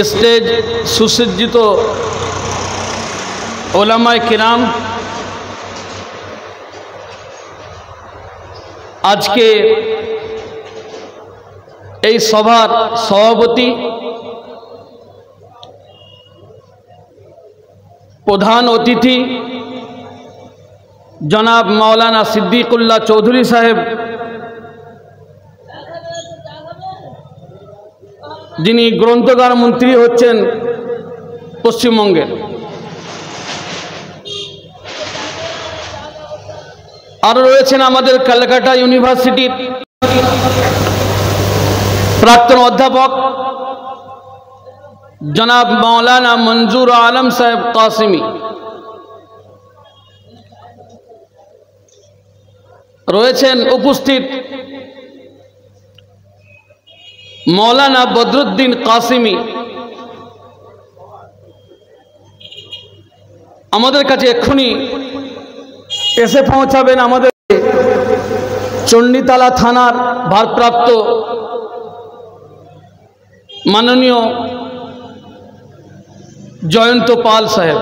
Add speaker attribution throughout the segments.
Speaker 1: Stage सुसज्जित ओलामाए किराम, आज के এই সভার সভাপতি প্রধান অতিথি জনাব মাওলানা সিদ্দিকুল্লাহ চৌধুরী সাহেব, যিনি গ্রন্থগার মন্ত্রী হচ্ছেন পশ্চিমবঙ্গের, আর রয়েছেন আমাদের কলকাতা ইউনিভার্সিটির प्राक्तन अध्यापक जनाब मौलाना मंजूर आलम साहेब कासिमी, रयेछेन उपस्थित मौलाना बदरुद्दीन कासिमी, आमादेर काछे एक्षुनी एसे पौंछाबेन आमादेर चंडीतला थानार भारप्राप्त माननीय जयंत पाल साहेब।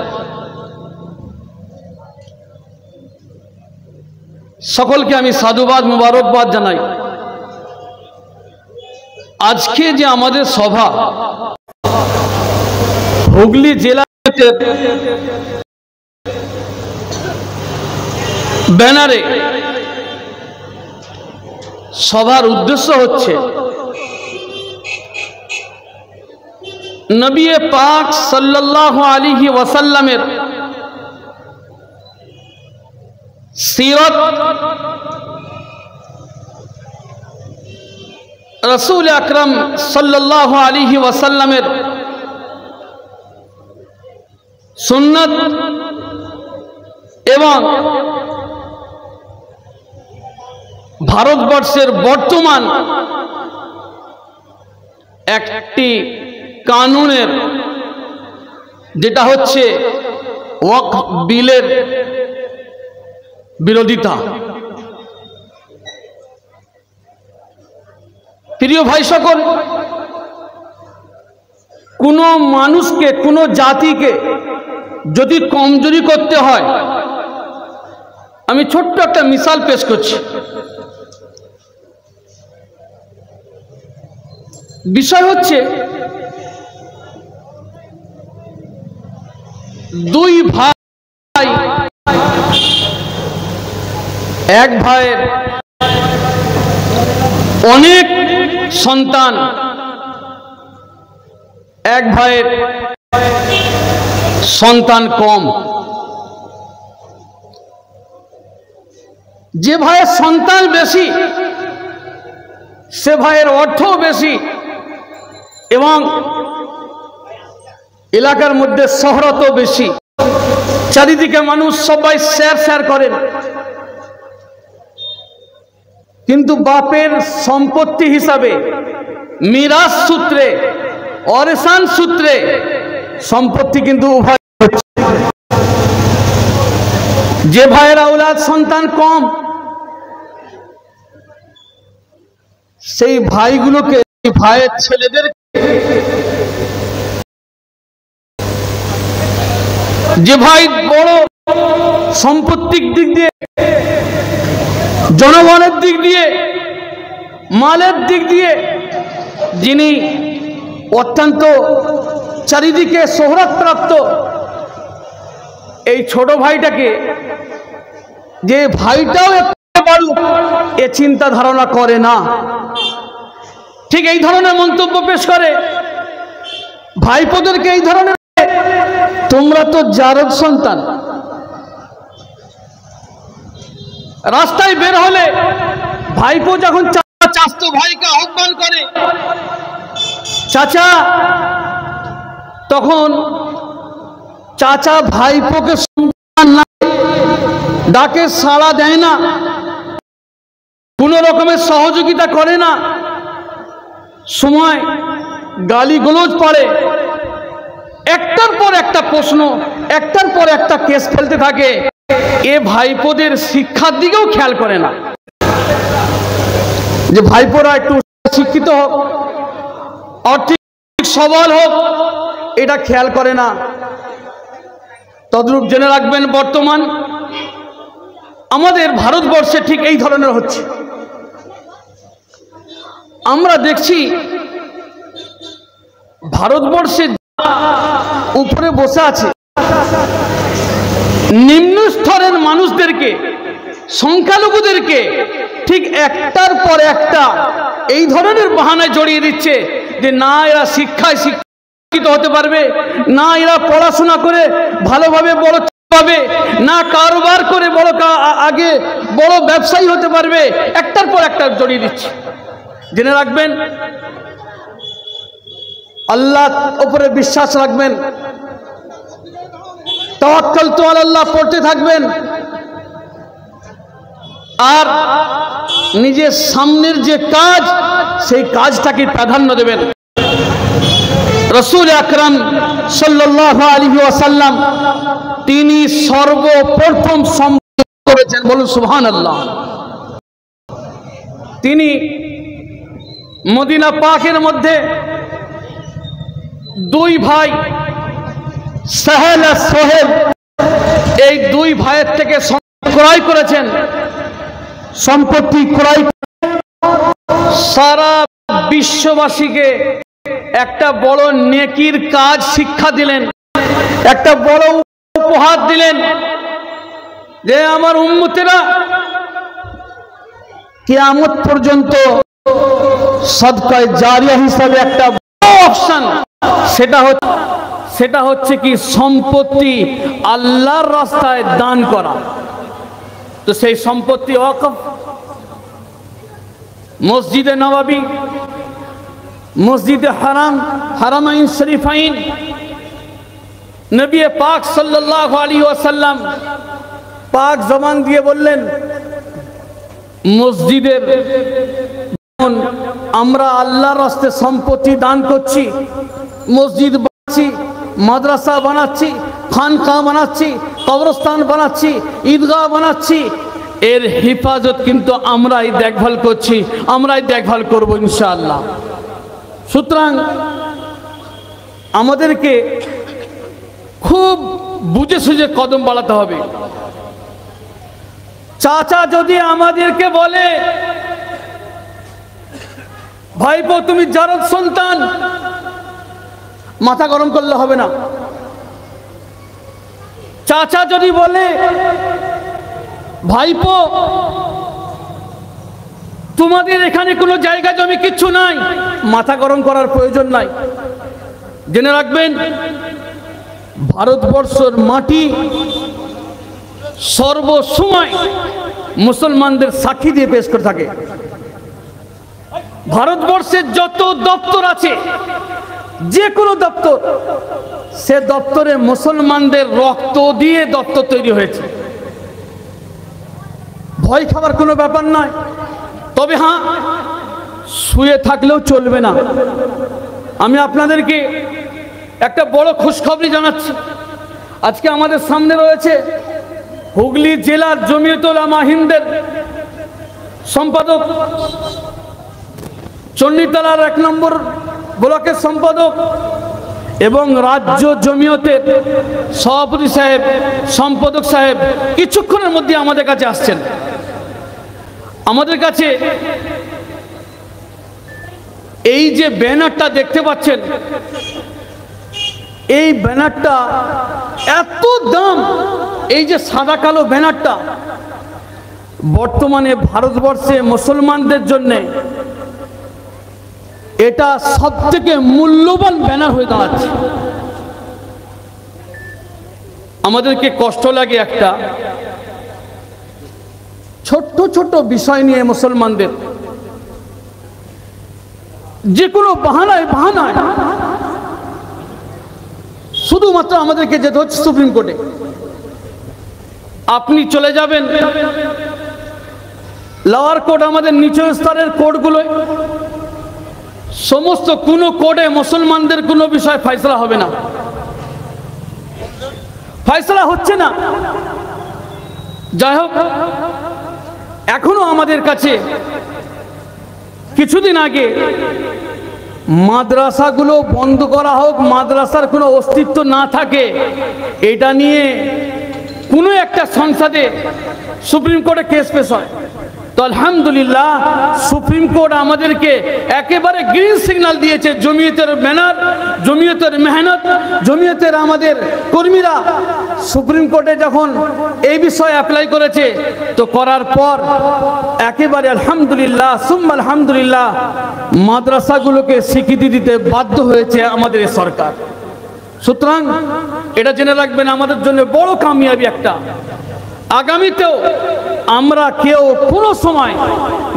Speaker 1: सकलके आमी साधुबाद मुबारकबाद जानाई। आज के जे आमादेर सभा हुगली जिला बैनारे सभार उद्देश्य होच्छे नबी पाक सल्लल्लाहु अलैहि वसल्लमेर सीरत, रसूल अकरम सल्लल्लाहु अलैहि वसल्लमेर सुन्नत एवं भारतवर्षेर बर्तमान एकटी कानूनेर जेटा होच्छे वक्फ बिलेर बिरोधिता। प्रिय भाई सकल, कोनो मानुषके कोनो जातिके यदि कमजोरी करते हय, आमी छोट्ट एकटा मिसाल पेश करछि। विषय होच्छे दुई भाई, एक भाइয়ের अनेक सन्तान, एक भाइয়ের सन्तान कम। जे भाइয়ের सन्तान बेशी से भाइয়ের অর্থ बेशी एवं एलाकार मध्य शहरत बेशी, चारिदिके मानुष सबाई शेयर शेयर करें, किन्तु बापेर सम्पत्ति हिसाबे मिराज सूत्रे अरेसान सूत्रे सम्पत्ति किन्तु उभय। जे भाइয়ের औलाद सन्तान कम, सेई भाईगुलोके भाइয়ের ছেলেদের जे भाई बड़ो सम्पत्तिक दिक दिए, जनगणेर दिक दिए, मालेर दिक दिए जिनी अत्यंत चारिदिके शोहरत प्राप्त, এই ছোট ভাইটাকে যে ভাইটাও একটু বাড়ুক এ চিন্তা ধারণা করে না। ঠিক এই ধরনের মন্তব্য পেশ করে ভাইপোদেরকে এই ধরনের, তোমরা তো জারদ সন্তান। রাস্তায় বের হলে ভাইপো যখন চাচতো ভাইকে আহ্বান করে চাচা, তখন চাচা ভাইপোকে সম্মান না ডাকে সাড়া দেয় না, কোনো রকমের সহযোগিতা করে না, সময় গালিগালাজ পড়ে, एकटार पर एक प्रश्न एकटार पर एक केस फेलते थाके। ए भाईपोदेर शिक्षार दिकेও खेयाल करे ना যে ভাইপোরা একটু শিক্ষিত হোক, आर्थिक सबल होक, এটা খেয়াল করে না। তদ্রূপ জেনে রাখবেন, বর্তমান আমাদের ভারতবর্ষে ঠিক এই ধরনের হচ্ছে। আমরা দেখছি ভারতবর্ষে উপরে বসে আছে নিম্ন স্তরের মানুষদেরকে, সংখ্যালঘুদেরকে ঠিক একটার পর একটা এই ধরনের বাহানায় জড়িয়ে দিচ্ছে যে না এরা শিক্ষায় শিক্ষিত হতে পারবে, না এরা পড়াশোনা করে ভালোভাবে বড় পাবে, না কারবার করে আগে বড় ব্যবসায়ী হতে পারবে। একটার পর একটা জড়িয়ে দিচ্ছে। জেনে রাখবেন, আল্লাহর উপরে বিশ্বাস রাখবেন, তাওয়াক্কালতু আলাল্লাহ পড়তে থাকবেন, আর নিজের সামনের যে কাজ সেই কাজটাকে প্রাধান্য দেবেন। রাসূল আকরাম সাল্লাল্লাহু আলাইহি ওয়াসাল্লাম তিনি সর্বপ্রথম সম্বোধন করেছেন, বলুন সুবহানাল্লাহ। তিনি মদিনা পাকের মধ্যে দুই ভাই সাহেল আর সোহেল, এই দুই ভাইয়ের থেকে ক্রয় করেছেন, সম্পত্তি ক্রয় সারা বিশ্ববাসীকে একটা বড় নেকির কাজ শিক্ষা দিলেন, একটা বড় উপহার দিলেন যে আমার উম্মতেরা কিয়ামত পর্যন্ত সদকায়ে জারিয়া হিসাবে একটা বড় অপশন, সেটা হচ্ছে কি সম্পত্তি আল্লাহর রাস্তায় দান করা। তো সেই সম্পত্তি ওয়াকফ, মসজিদে নববী, মসজিদে হারাম, হারামাইন শরীফাইন, নবী পাক সাল্লাল্লাহু আলাইহি ওয়াসাল্লাম পাক জবান দিয়ে বললেন, মসজিদের আমরা আল্লাহর রাস্তায় সম্পত্তি দান করছি, মসজিদ বানাচ্ছি, মাদ্রাসা বানাচ্ছি, খানকা বানাচ্ছি, কবরস্থান বানাচ্ছি, ঈদগাহ বানাচ্ছি, এর হেফাজত কিন্তু আমরাই দেখভাল করছি, আমরাই দেখভাল করব ইনশাআল্লাহ। সুতরাং আমাদেরকে খুব বুঝে সুঝে কদম বাড়াতে হবে। চাচা যদি আমাদেরকে বলে ভাইপো তুমি জারদ সন্তান, মাথা গরম করলে হবে না। চাচা যদি বলে ভাইপো তোমাদের এখানে কোনো জায়গা জমি কিচ্ছু নাই, মাথা গরম করার প্রয়োজন নাই। জেনে রাখবেন, ভারতবর্ষের মাটি সর্বসময় মুসলমানদের সাক্ষী দিয়ে পেশ করে থাকে। ভারতবর্ষের যত দপ্তর আছে, যে কোনো দপ্তর, সে দপ্তরে মুসলমানদের রক্ত দিয়ে দপ্তর তৈরি হয়েছে। ভয় খাবার কোনো ব্যাপার নয়। তবে হ্যাঁ, শুয়ে থাকলেও চলবে না। আমি আপনাদেরকে একটা বড় খুশখবরি জানাচ্ছি। আজকে আমাদের সামনে রয়েছে হুগলি জেলার জমিয়তুল উলামা হিন্দের সম্পাদক, চণ্ডীতলার 1 নম্বর ব্লকের সম্পাদক এবং রাজ্য জমিয়তের সভাপতি সাহেব, সম্পাদক সাহেব কিছুক্ষণের মধ্যে আমাদের কাছে আসছেন। আমাদের কাছে এই যে ব্যানারটা দেখতে পাচ্ছেন, এই ব্যানারটা এত দাম, এই যে সাদা কালো ব্যানারটা বর্তমানে ভারতবর্ষে মুসলমানদের জন্য এটা সবথেকে মূল্যবান ব্যানার হয়ে দাঁড়াচ্ছে। আমাদেরকে কষ্ট লাগে, একটা ছোট্ট ছোট্ট বিষয় নিয়ে মুসলমানদের যে কোনো বাহানায় শুধুমাত্র আমাদেরকে যেতে হচ্ছে সুপ্রিম কোর্টে। আপনি চলে যাবেন লোয়ার কোর্ট, আমাদের নিচু স্তরের কোর্টগুলোয়, সমস্ত কোনো কোর্টে মুসলমানদের কোনো বিষয় ফয়সালা হবে না, ফয়সালা হচ্ছে না। যাই হোক, এখনো আমাদের কাছে কিছুদিন আগে মাদ্রাসাগুলো বন্ধ করা হোক, মাদ্রাসার কোনো অস্তিত্ব না থাকে, এটা নিয়ে কোনো একটা সংসদে সুপ্রিম কোর্টে কেস পেশ হয়, তো আলহামদুলিল্লাহ সুপ্রিম কোর্ট আমাদেরকে একেবারে গ্রিন সিগন্যাল দিয়েছে। জমিয়তের ব্যানার, জমিয়তের মেহনত, জমিয়তের আমাদের কর্মীরা সুপ্রিম কোর্টে যখন এই বিষয়ে অ্যাপ্লাই করেছে, তো করার পর একেবারে আলহামদুলিল্লাহ সুম্মা আলহামদুলিল্লাহ মাদ্রাসাগুলোকে স্বীকৃতি দিতে বাধ্য হয়েছে আমাদের এই সরকার। সুতরাং এটা জেনে রাখবেন, আমাদের জন্য বড় কামিয়াবি একটা। আগামীতেও আমরা কেউ কোনো সময়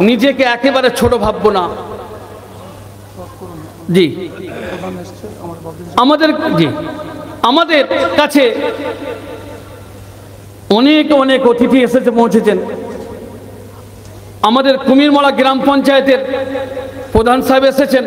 Speaker 1: নিজেকে একেবারে ছোট ভাববো না। জি আমাদের কাছে অনেক অনেক অতিথি এসেছে, পৌঁছেছেন। আমাদের কুমিরমালা গ্রাম পঞ্চায়েতের প্রধান সাহেব এসেছেন,